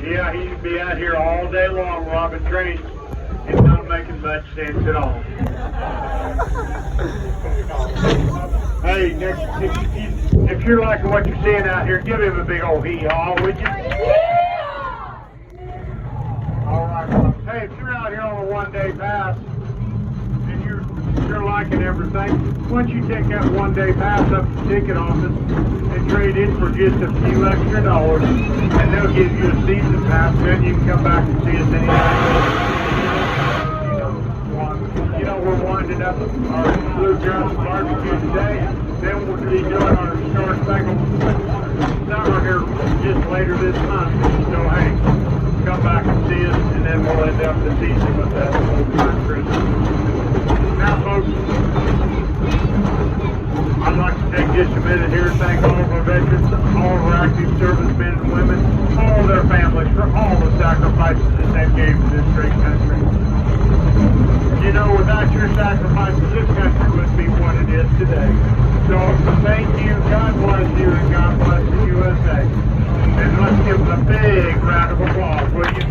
Yeah, he'd be out here all day long robbing trains. It's not making much sense at all. Hey, if you're liking what you're seeing out here, give him a big old hee-haw, would you? All right, well, hey, if you're out here on a one-day pass and you're liking everything, why don't you take that one-day pass up to the ticket office and trade in for just a few extra dollars, and they'll give you a season pass, then you can come back and see us anytime. You know, we're winding up our bluegrass barbecue today, then we'll be doing our Star Spangled Summer here just later this month. So hey, come back and see us, and then we'll end up the season with that old time Christmas. Now folks, I'd like to take just a minute here to thank all of our veterans, all of our active servicemen and women, all of their families for all the sacrifices that they've gave to this great country. You know, without your sacrifices, this country wouldn't be what it is today. So thank you, God bless you, and God bless the USA. And let's give them a big round of applause, will you?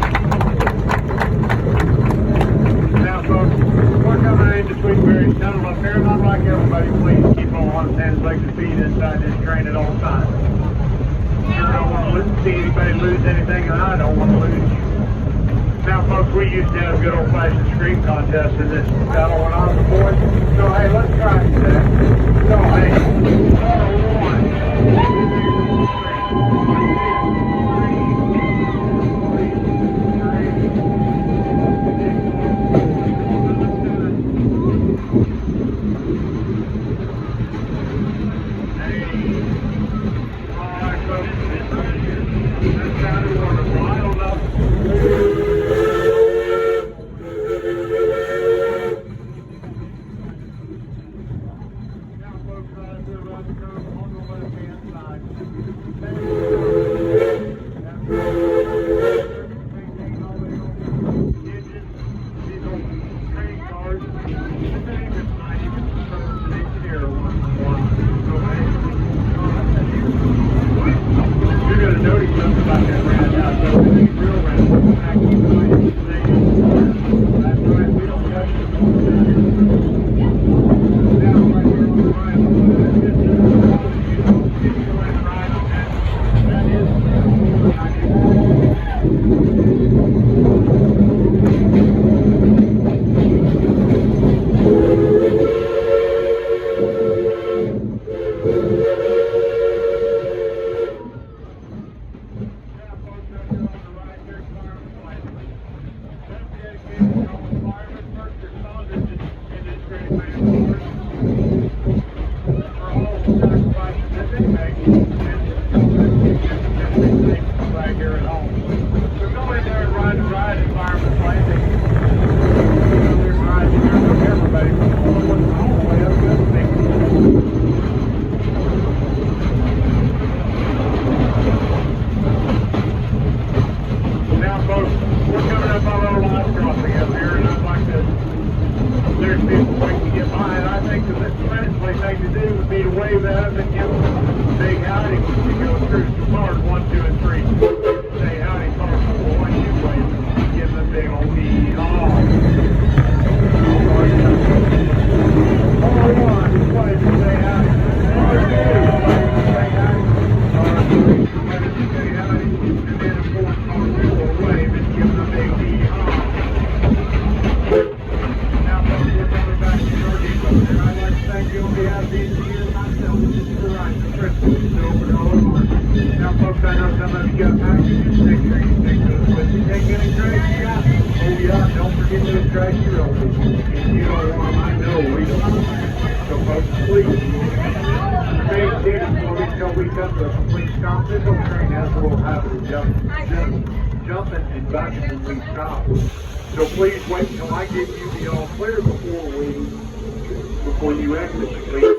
Now folks, we're coming into Sweet Berry's tunnel up here, and I'd like everybody please keep on one hands, legs, and feet inside this train at all times. Sure don't want to see anybody lose anything, and I don't want to lose you. Now folks, we used to have a good old-fashioned scream contest in this battle when I was a boy. So hey, let's try it today. So hey, one. There's people we can get by, and I think the best thing to do would be to wave at them and give them a big howdy when you go through. Cars 1, 2, and 3. Say howdy, cars 4, 1, you wave. Give them a big old hee-haw. Car 1, wave and say howdy. Car 2, wave and say howdy. Car 3, wave and say howdy. And then, of course, car 4, wave and give them a big hee-haw. Now, folks, we're coming back to your depot, and I'd like to thank you on behalf of the engineer and myself. This is the right for Christmas. It's over to all of us. Now, folks, I know some of you got packages. Make sure you take those with you. Take any trash you got. Oh, yeah, don't forget those trash your own. If you don't want them, I know we don't. So, folks, please, stay seated until we come to a complete stop. This whole train has a little habit of jumping and backing when we stop. So please wait until I give you the all clear before you exit. Please.